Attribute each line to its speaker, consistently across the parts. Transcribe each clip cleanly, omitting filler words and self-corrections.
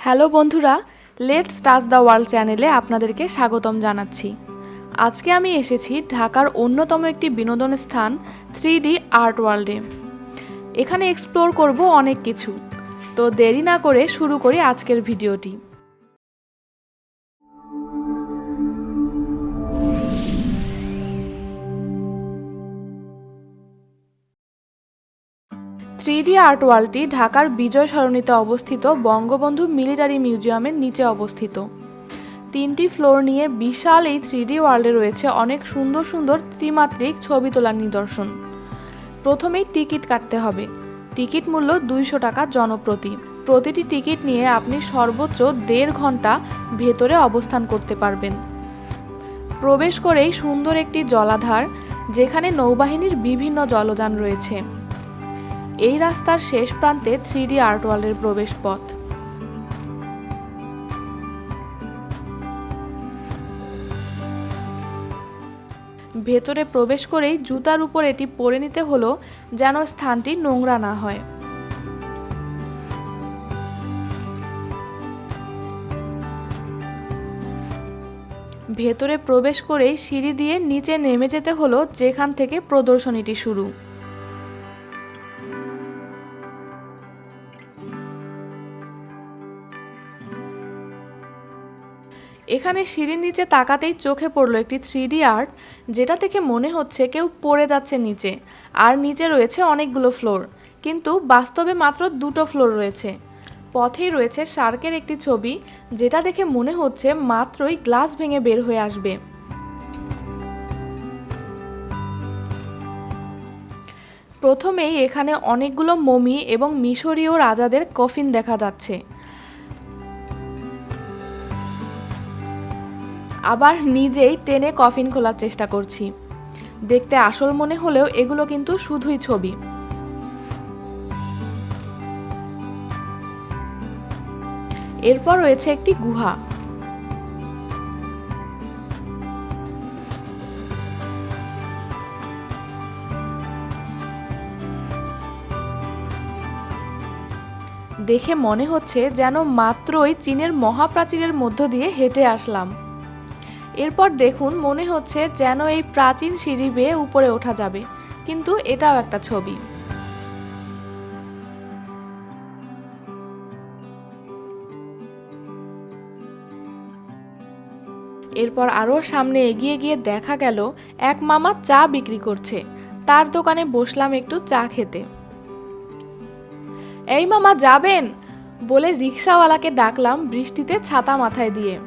Speaker 1: Hello বন্ধুরা, let's touch the world চ্যানেলে আপনাদেরকে স্বাগতম জানাচ্ছি। আজকে আমি এসেছি ঢাকার অন্যতম একটি বিনোদন স্থান 3D আর্ট ওয়ার্ল্ডে। এখানে এক্সপ্লোর করব অনেক কিছু। তো দেরি না করে শুরু করি আজকের ভিডিওটি। থ্রিডি আর্ট ওয়ার্ল্ডটি ঢাকার বিজয় সরণিতে অবস্থিত বঙ্গবন্ধু মিলিটারি মিউজিয়ামের নিচে অবস্থিত। 3টি ফ্লোর নিয়ে বিশাল এই 3D ওয়ার্ল্ডে রয়েছে অনেক সুন্দর সুন্দর ত্রিমাত্রিক ছবি তোলার নিদর্শন। প্রথমেই টিকিট কাটতে হবে। টিকিট মূল্য 200 টাকা জনপ্রতি। প্রতিটি টিকিট নিয়ে আপনি সর্বোচ্চ 1.5 ঘন্টা ভেতরে অবস্থান করতে পারবেন। প্রবেশ করেই সুন্দর একটি জলাধার, যেখানে নৌবাহিনীর বিভিন্ন জলযান রয়েছে। এই রাস্তার শেষ প্রান্তে 3D আর্ট ওয়ার্ল্ডের প্রবেশ পথ। ভেতরে প্রবেশ করেই জুতার উপর এটি পরে নিতে হলো, যেন স্থানটি নোংরা না হয়। ভেতরে প্রবেশ করেই সিঁড়ি দিয়ে নিচে নেমে যেতে হলো, যেখান থেকে প্রদর্শনীটি শুরু। এখানে সিঁড়ির নিচে তাকাতেই চোখে পড়লো একটি 3D আর্ট, যেটা থেকে মনে হচ্ছে কেউ পড়ে যাচ্ছে নিচে। আর নিচে রয়েছে অনেকগুলো ফ্লোর, কিন্তু বাস্তবে মাত্র 2টো ফ্লোর রয়েছে। পথেই রয়েছে শার্কের একটি ছবি, যেটা দেখে মনে হচ্ছে মাত্রই গ্লাস ভেঙে বের হয়ে আসবে। প্রথমেই এখানে অনেকগুলো মমি এবং মিশরীয় রাজাদের কফিন দেখা যাচ্ছে। আবার নিজেই টেনে কফিন খোলার চেষ্টা করছি। দেখতে আসল মনে হলেও এগুলো কিন্তু শুধুই ছবি। এরপর রয়েছে একটি গুহা। দেখে মনে হচ্ছে যেন মাত্রই চীনের মহাপ্রাচীরের মধ্য দিয়ে হেঁটে আসলাম। এরপর দেখুন, মনে হচ্ছে যেন এই প্রাচীন সিঁড়ি বেয়ে উপরে ওঠা যাবে, কিন্তু এটাও একটা ছবি। এরপর আরও সামনে এগিয়ে গিয়ে দেখা গেল এক মামা চা বিক্রি করছে। তার দোকানে বসলাম একটু চা খেতে। এই মামা যাবেন বলে রিক্সাওয়ালাকে ডাকলাম বৃষ্টিতে ছাতা মাথায় দিয়ে।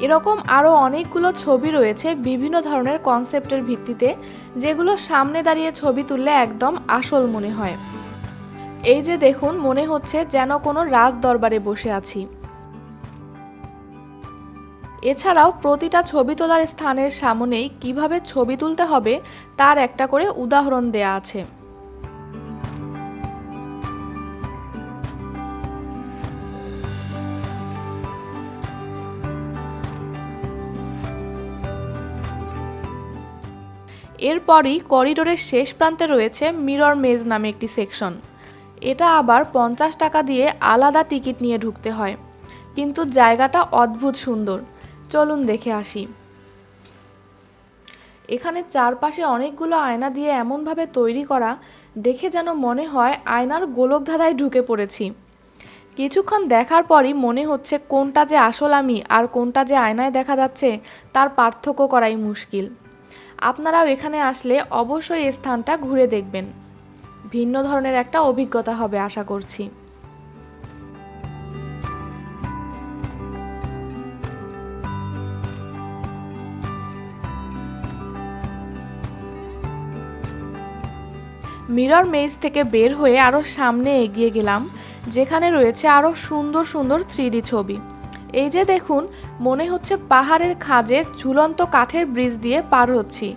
Speaker 1: এরকম আরও অনেকগুলো ছবি রয়েছে বিভিন্ন ধরনের কনসেপ্টের ভিত্তিতে, যেগুলো সামনে দাঁড়িয়ে ছবি তুললে একদম আসল মনে হয়। এই যে দেখুন, মনে হচ্ছে যেন কোনো রাজ দরবারে বসে আছি। এছাড়াও প্রতিটা ছবি তোলার স্থানের সামনেই কিভাবে ছবি তুলতে হবে তার একটা করে উদাহরণ দেয়া আছে। এরপরই করিডোরের শেষ প্রান্তে রয়েছে মিরর মেজ নামে একটি সেকশন। এটা আবার 50 টাকা দিয়ে আলাদা টিকিট নিয়ে ঢুকতে হয়, কিন্তু জায়গাটা অদ্ভুত সুন্দর। চলুন দেখে আসি। এখানে চারপাশে অনেকগুলো আয়না দিয়ে এমনভাবে তৈরি করা, দেখে যেন মনে হয় আয়নার গোলকধাঁধায় ঢুকে পড়েছি। কিছুক্ষণ দেখার পরই মনে হচ্ছে কোনটা যে আসল আমি আর কোনটা যে আয়নায় দেখা যাচ্ছে তার পার্থক্য করাই মুশকিল। আপনারাও এখানে আসলে অবশ্যই এই স্থানটা ঘুরে দেখবেন। ভিন্ন ধরনের একটা অভিজ্ঞতা হবে আশা করছি। মিরর মেজ থেকে বের হয়ে আরও সামনে এগিয়ে গেলাম, যেখানে রয়েছে আরও সুন্দর সুন্দর 3D ছবি। এই যে দেখুন, মনে হচ্ছে পাহাড়ের খাঁজে ঝুলন্ত কাঠের ব্রিজ দিয়ে পার হচ্ছি।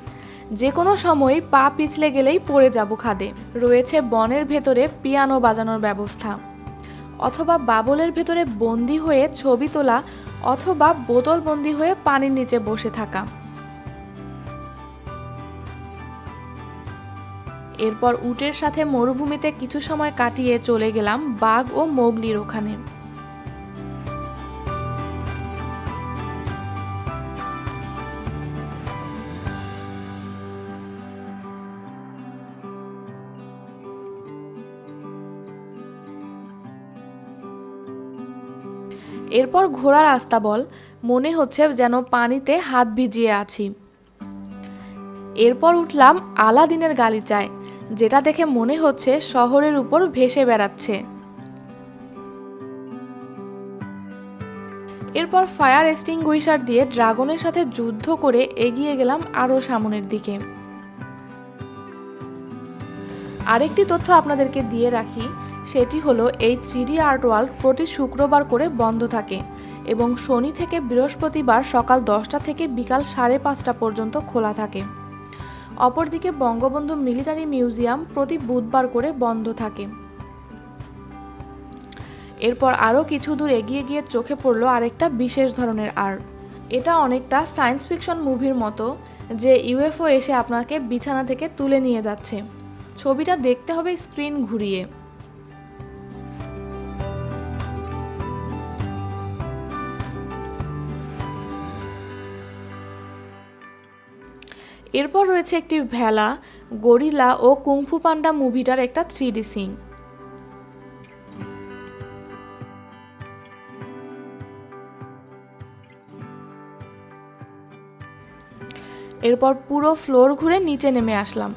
Speaker 1: যে কোনো সময় পা পিছলে গেলেই পড়ে যাব খাদে। রয়েছে বনের ভেতরে পিয়ানো বাজানোর ব্যবস্থা, অথবা বাবলের ভেতরে বন্দি হয়ে ছবি তোলা, অথবা বোতল বন্দি হয়ে পানির নিচে বসে থাকা। এরপর উটের সাথে মরুভূমিতে কিছু সময় কাটিয়ে চলে গেলাম বাঘ ও মোগলির ওখানে। এরপর ঘোড়ার আস্তাবল, মনে হচ্ছে যেন পানিতে হাত ভিজিয়ে আছি। এরপর উঠলাম আলাদিনের গালিচায়, যেটা দেখে মনে হচ্ছে শহরের উপর ভেসে বেড়াচ্ছে। এরপর ফায়ার এক্সটিংগুইশার দিয়ে ড্রাগনের সাথে যুদ্ধ করে এগিয়ে গেলাম আরও সামনের দিকে। আরেকটি তথ্য আপনাদেরকে দিয়ে রাখি, সেটি হলো এই 3D আর্ট ওয়ার্ল্ড প্রতি শুক্রবার করে বন্ধ থাকে এবং শনি থেকে বৃহস্পতিবার সকাল 10টা থেকে বিকাল 5:30 পর্যন্ত খোলা থাকে। অপরদিকে বঙ্গবন্ধু মিলিটারি মিউজিয়াম প্রতি বুধবার করে বন্ধ থাকে। এরপর আরও কিছু দূর এগিয়ে গিয়ে চোখে পড়ল আরেকটা বিশেষ ধরনের আর্ট। এটা অনেকটা সায়েন্স ফিকশন মুভির মতো, যে ইউএফও এসে আপনাকে বিছানা থেকে তুলে নিয়ে যাচ্ছে। ছবিটা দেখতে হবে স্ক্রিন ঘুরিয়ে। এরপর রয়েছে একটি ভেলা, গরিলা ও কুংফু পান্ডা মুভিটার একটা 3D সিন। এরপর পুরো ফ্লোর ঘুরে নিচে নেমে আসলাম।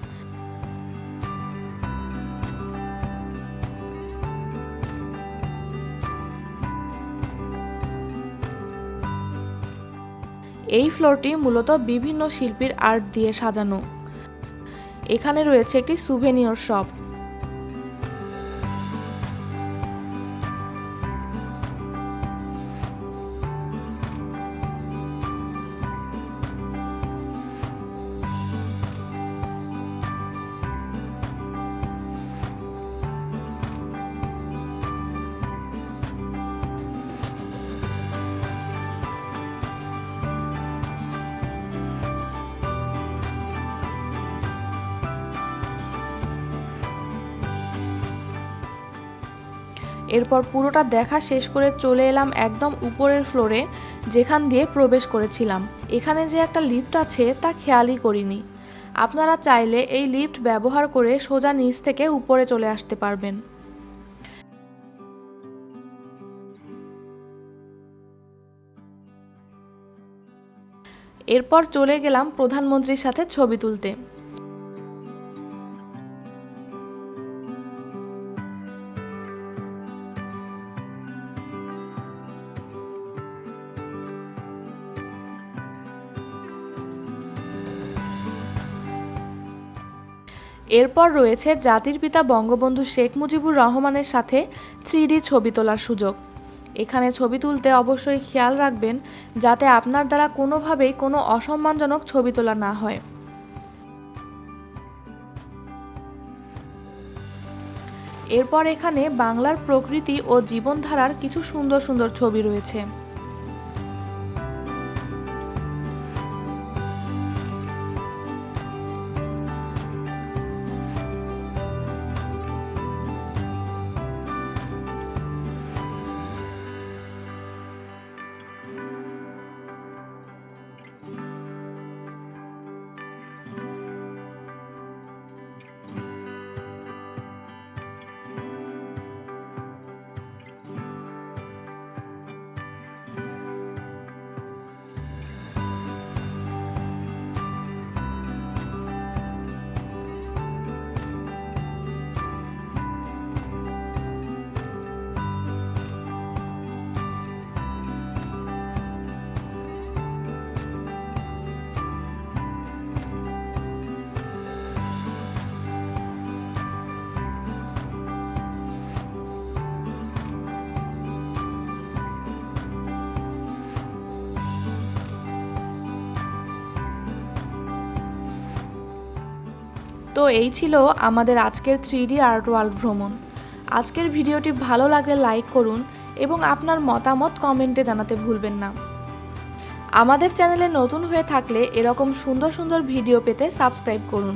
Speaker 1: এই ফ্লোরটি মূলত বিভিন্ন শিল্পীর আর্ট দিয়ে সাজানো। এখানে রয়েছে একটি সুভেনিয়র শপ। এরপর পুরোটা দেখা শেষ করে চলে এলাম একদম উপরের ফ্লোরে, যেখান দিয়ে প্রবেশ করেছিলাম। এখানে যে একটা লিফট আছে তা খেয়ালই করিনি। আপনারা চাইলে এই লিফট ব্যবহার করে সোজা নিচ থেকে উপরে চলে আসতে পারবেন। এরপর চলে গেলাম প্রধানমন্ত্রীর সাথে ছবি তুলতে। এরপর রয়েছে জাতির পিতা বঙ্গবন্ধু শেখ মুজিবুর রহমানের সাথে 3D ছবি তোলার সুযোগ। এখানে ছবি তুলতে অবশ্যই খেয়াল রাখবেন যাতে আপনার দ্বারা কোনোভাবেই কোনো অসম্মানজনক ছবি তোলা না হয়। এরপর এখানে বাংলার প্রকৃতি ও জীবনধারার কিছু সুন্দর সুন্দর ছবি রয়েছে। তো এই ছিল আমাদের আজকের 3D আর্ট ওয়ার্ল্ড ভ্রমণ। আজকের ভিডিওটি ভালো লাগলে লাইক করুন এবং আপনার মতামত কমেন্টে জানাতে ভুলবেন না। আমাদের চ্যানেলে নতুন হয়ে থাকলে এরকম সুন্দর সুন্দর ভিডিও পেতে সাবস্ক্রাইব করুন।